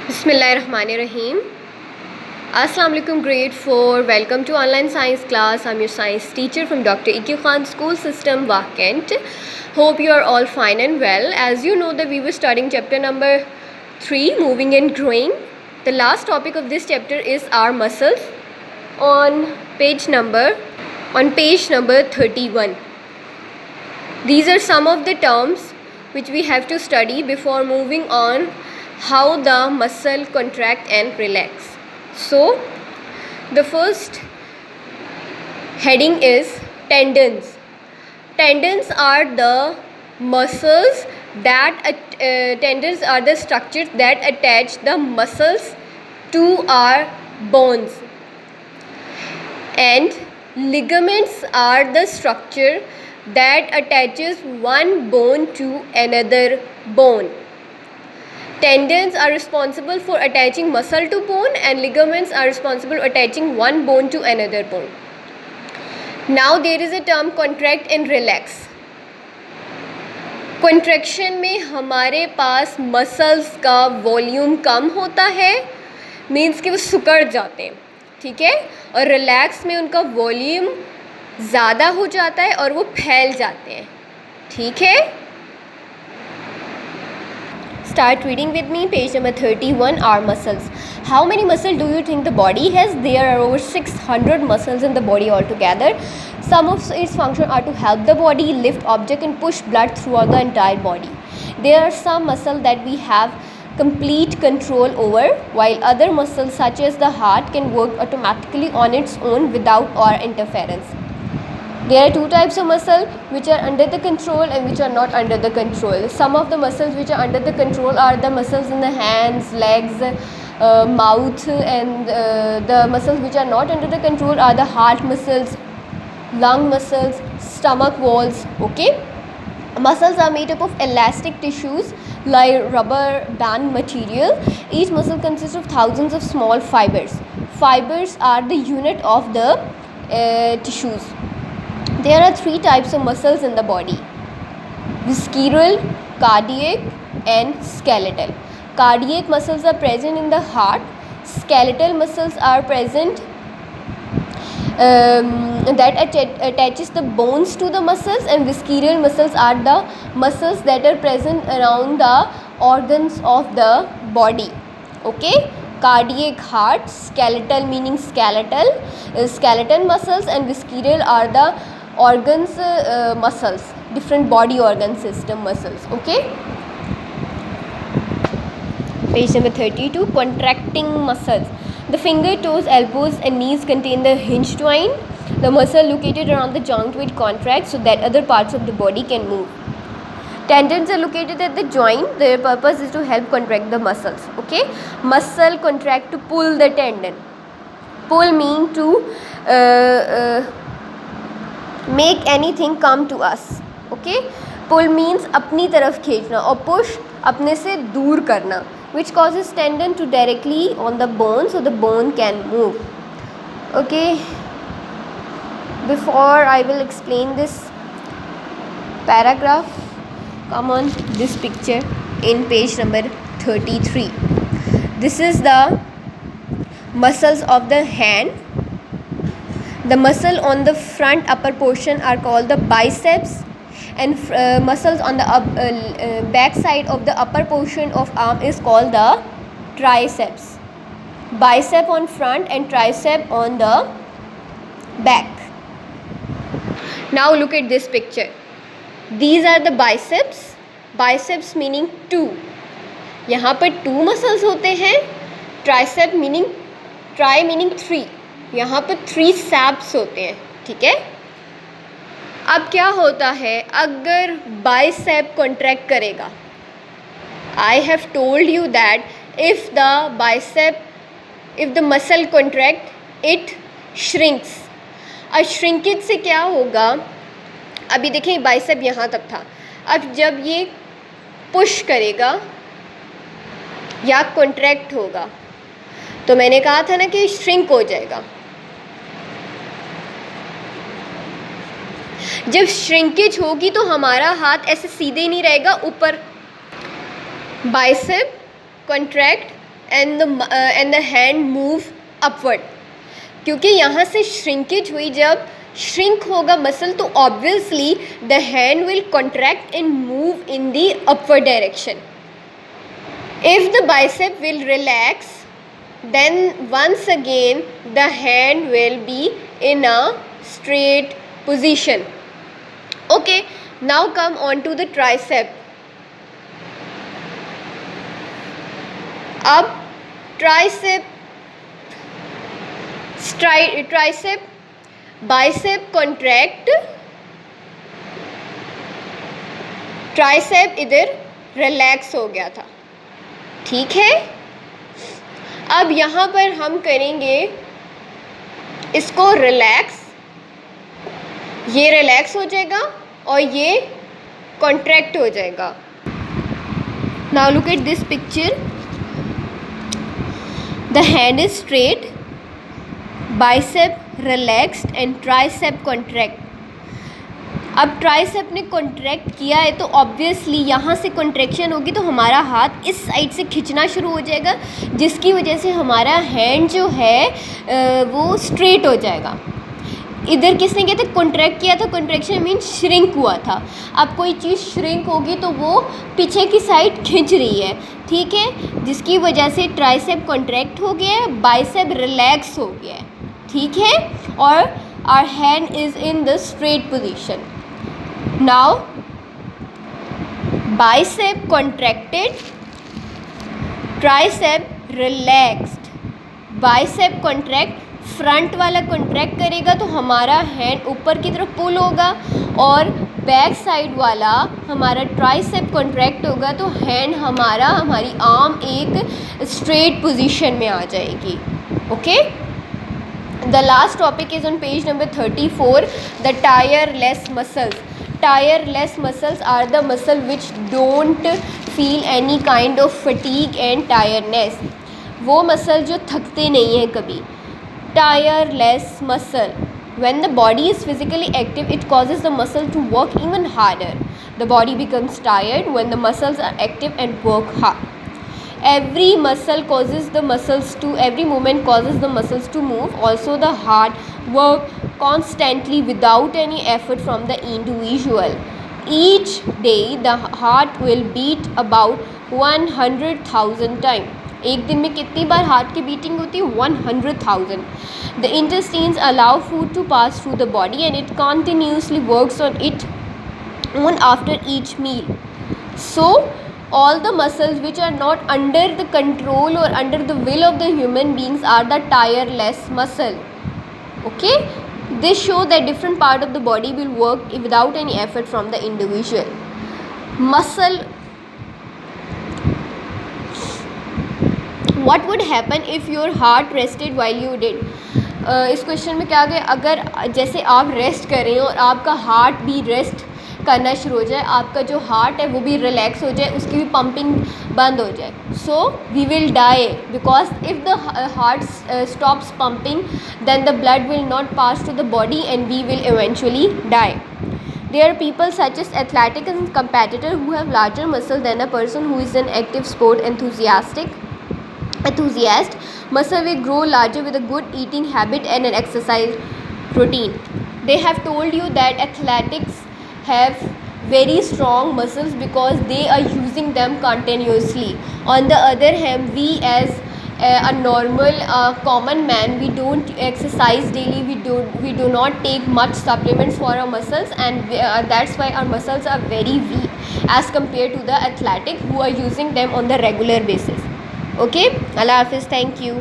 Bismillahirrahmanirrahim. Assalamu alaikum grade 4. Welcome to online science class. I'm your science teacher from Dr. EQ Khan School System, Wahkent. Hope you are all fine and well. As you know that we were studying chapter number 3, moving and growing. The last topic of this chapter is our muscles on page number 31. These are some of the terms which we have to study before moving on how the muscle contract and relax. So the first heading is tendons. Tendons are the muscles that tendons are the structures that attach the muscles to our bones, and ligaments are the structure that attaches one bone to another bone. Tendons are responsible for attaching muscle to bone and ligaments are responsible for attaching one bone to another bone. Now there is a term contract and relax. Contraction में हमारे पास muscles का volume कम होता है, means कि वो सिकुड़ जाते हैं, ठीक है, और रिलैक्स में उनका वॉल्यूम ज़्यादा हो जाता है और वो फैल जाते हैं, ठीक है. Start reading with me. Page number 31, our muscles. How many muscles do you think the body has? There are over 600 muscles in the body altogether. Some of its functions are to help the body lift object and push blood throughout the entire body. There are some muscles that we have complete control over, while other muscles such as the heart can work automatically on its own without our interference. There are two types of muscle which are under the control and which are not under the control. Some of the muscles which are under the control are the muscles in the hands, legs, mouth, and the muscles which are not under the control are the heart muscles, lung muscles, stomach walls. Okay, muscles are made up of elastic tissues like rubber band material. Each muscle consists of thousands of small fibers. Fibers are the unit of the tissues. There are three types of muscles in the body: visceral, cardiac, and skeletal. Cardiac muscles are present in the heart. Skeletal muscles are present that attaches the bones to the muscles, and visceral muscles are the muscles that are present around the organs of the body. Okay, cardiac heart, skeletal meaning skeletal, skeleton muscles, and visceral are the organs muscles, different body organ system muscles. Okay, page number 32, contracting muscles. The finger, toes, elbows and knees contain the hinge joint. The muscle located around the joint will contract so that other parts of the body can move. Tendons are located at the joint. Their purpose is to help contract the muscles. Okay, muscle contract to pull the tendon. Pull mean to make anything come to us. Okay, pull means अपनी तरफ खींचना और push अपने से दूर करना, which causes tendon to directly on the bone so the bone can move. Okay, before I will explain this paragraph, come on this picture in page number 33. This is the muscles of the hand. The muscle on the front upper portion are called the biceps, and muscles on the back side of the upper portion of arm is called the triceps. Bicep on front and tricep on the back. Now look at this picture. These are the biceps. Biceps meaning 2. यहाँ पर 2 muscles होते हैं. Tricep meaning tri meaning 3. यहाँ पर 3 saps होते हैं, ठीक है. अब क्या होता है अगर बाइसेप कॉन्ट्रैक्ट करेगा? I have told you that if the muscle contract it shrinks. और श्रिंकेज से क्या होगा? अभी देखें बाइसेप यहाँ तक था, अब जब ये पुश करेगा या कॉन्ट्रैक्ट होगा तो मैंने कहा था ना कि श्रिंक हो जाएगा. जब श्रिंकेज होगी तो हमारा हाथ ऐसे सीधे नहीं रहेगा, ऊपर. Bicep contract and the hand move upward. क्योंकि यहाँ से श्रिंकेज हुई, जब श्रिंक होगा मसल तो obviously the hand will contract and move in the upward direction. If the bicep will relax, then once again the hand will be in a straight position. Okay, now come on to the tricep. अब tricep bicep contract, tricep इधर relax हो गया था. ठीक है, अब यहाँ पर हम करेंगे इसको रिलैक्स. ये रिलैक्स हो जाएगा और ये कॉन्ट्रैक्ट हो जाएगा. Now look at this picture. The hand is straight, bicep relaxed and tricep contract. अब ट्राइसेप ने कॉन्ट्रैक्ट किया है तो ऑब्वियसली यहाँ से कॉन्ट्रैक्शन होगी तो हमारा हाथ इस साइड से खींचना शुरू हो जाएगा, जिसकी वजह से हमारा हैंड जो है वो स्ट्रेट हो जाएगा. इधर किसने किया था, कॉन्ट्रैक्ट किया था. कॉन्ट्रैक्शन मीन श्रिंक हुआ था. अब कोई चीज़ श्रिंक होगी तो वो पीछे की साइड खींच रही है. ठीक है, जिसकी वजह से ट्राइसेप कॉन्ट्रैक्ट हो गया है, बाइसेप रिलैक्स हो गया है. ठीक है, और our hand is in the straight position. Now bicep contracted, tricep relaxed. Bicep contract, front वाला कॉन्ट्रैक्ट करेगा तो हमारा हैंड ऊपर की तरफ पुल होगा, और बैक साइड वाला हमारा ट्राइसेप कॉन्ट्रैक्ट होगा तो हैंड हमारी आर्म एक स्ट्रेट पोजीशन में आ जाएगी. Okay, the last topic is on page number 34, the tireless muscles. Tireless muscles are the muscle which don't feel any kind of fatigue and tiredness. वो muscle जो थकते नहीं हैं कभी. Tireless muscle. When the body is physically active, it causes the muscle to work even harder. The body becomes tired when the muscles are active and work hard. Every movement causes the muscles to move. Also, the heart work constantly without any effort from the individual. Each day, the heart will beat about 100,000 times. एक दिन में कितनी बार heart की beating होती है, 100,000. The intestines allow food to pass through the body and it continuously works on it after each meal. So, all the muscles which are not under the control or under the will of the human beings are the tireless muscle. Okay, this show that different part of the body will work without any effort from the individual. Muscle. What would happen if your heart rested while you did? इस question में क्या गया, अगर जैसे आप rest कर रहे हो और आपका हार्ट भी रेस्ट करना शुरू हो जाए, आपका जो हार्ट है वो भी रिलैक्स हो जाए, उसकी भी पंपिंग बंद हो जाए, so we will die. Because if the heart stops pumping then the blood will not pass to the body and we will eventually die. There are people such as athletic and competitor who have larger muscle than a person who is an active sport enthusiast. Muscle will grow larger with a good eating habit and an exercise routine. They have told you that athletics have very strong muscles because they are using them continuously. On the other hand, we as a normal common man, we don't exercise daily, we do not take much supplements for our muscles, and that's why our muscles are very weak as compared to the athletic who are using them on the regular basis. Okay, Allah Hafiz, thank you.